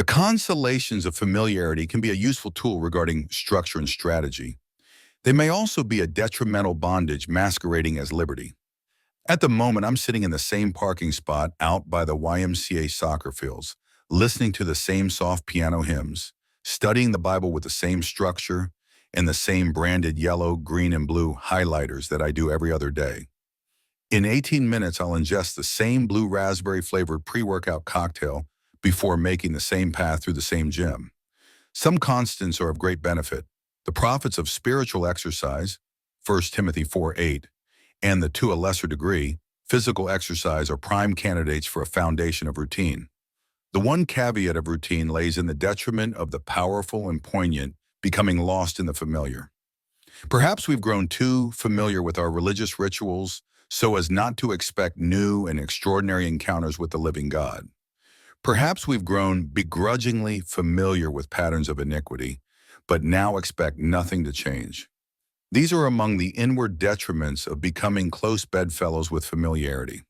consolations of familiarity can be a useful tool regarding structure and strategy. They may also be a detrimental bondage masquerading as liberty. At the moment, I'm sitting in the same parking spot out by the YMCA soccer fields, listening to the same soft piano hymns, studying the Bible with the same structure and the same branded yellow, green, and blue highlighters that I do every other day. In 18 minutes, I'll ingest the same blue raspberry flavored pre-workout cocktail before making the same path through the same gym. Some constants are of great benefit. The profits of spiritual exercise, 1 Timothy 4:8, and to a lesser degree, physical exercise are prime candidates for a foundation of routine. The one caveat of routine lays in the detriment of the powerful and poignant becoming lost in the familiar. Perhaps we've grown too familiar with our religious rituals so as not to expect new and extraordinary encounters with the living God. Perhaps we've grown begrudgingly familiar with patterns of iniquity, but now expect nothing to change. These are among the inward detriments of becoming close bedfellows with familiarity.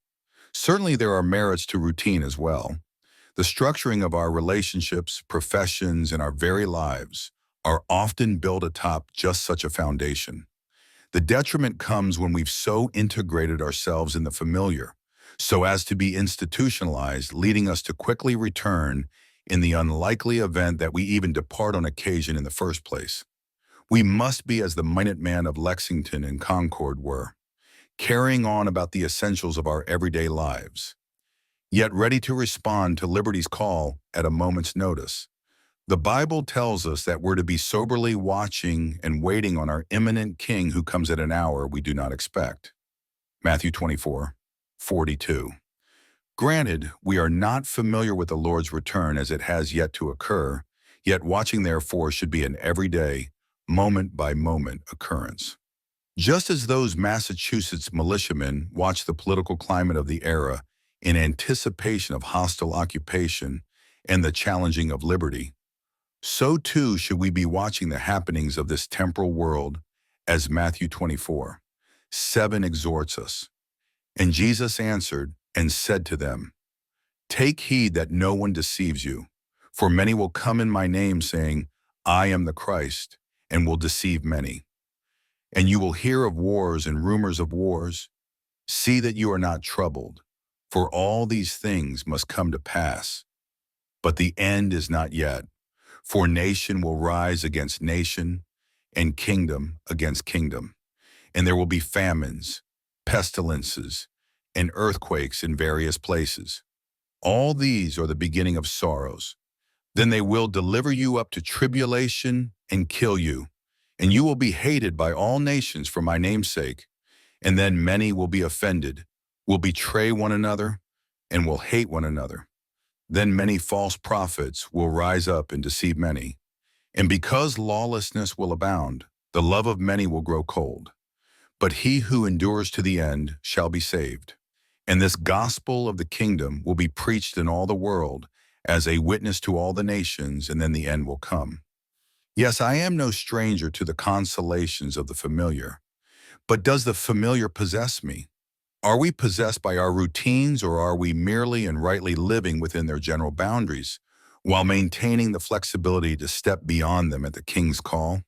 Certainly there are merits to routine as well. The structuring of our relationships, professions, and our very lives are often built atop just such a foundation. The detriment comes when we've so integrated ourselves in the familiar, so as to be institutionalized, leading us to quickly return in the unlikely event that we even depart on occasion in the first place. We must be as the Minutemen of Lexington and Concord were, carrying on about the essentials of our everyday lives, yet ready to respond to liberty's call at a moment's notice. The Bible tells us that we're to be soberly watching and waiting on our imminent King who comes at an hour we do not expect. Matthew 24:42. Granted, we are not familiar with the Lord's return as it has yet to occur, yet watching therefore should be an everyday, moment-by-moment occurrence. Just as those Massachusetts militiamen watched the political climate of the era in anticipation of hostile occupation and the challenging of liberty, so too should we be watching the happenings of this temporal world as Matthew 24:7 exhorts us. And Jesus answered and said to them, "Take heed that no one deceives you, for many will come in my name saying, 'I am the Christ,' and will deceive many. And you will hear of wars and rumors of wars. See that you are not troubled, for all these things must come to pass. But the end is not yet. For nation will rise against nation, and kingdom against kingdom. And there will be famines, pestilences, and earthquakes in various places. All these are the beginning of sorrows. Then they will deliver you up to tribulation and kill you, and you will be hated by all nations for my name's sake. And then many will be offended, will betray one another, and will hate one another. Then many false prophets will rise up and deceive many. And because lawlessness will abound, the love of many will grow cold. But he who endures to the end shall be saved. And this gospel of the kingdom will be preached in all the world as a witness to all the nations, and then the end will come. Yes, I am no stranger to the consolations of the familiar. But does the familiar possess me? Are we possessed by our routines, or are we merely and rightly living within their general boundaries, while maintaining the flexibility to step beyond them at the King's call?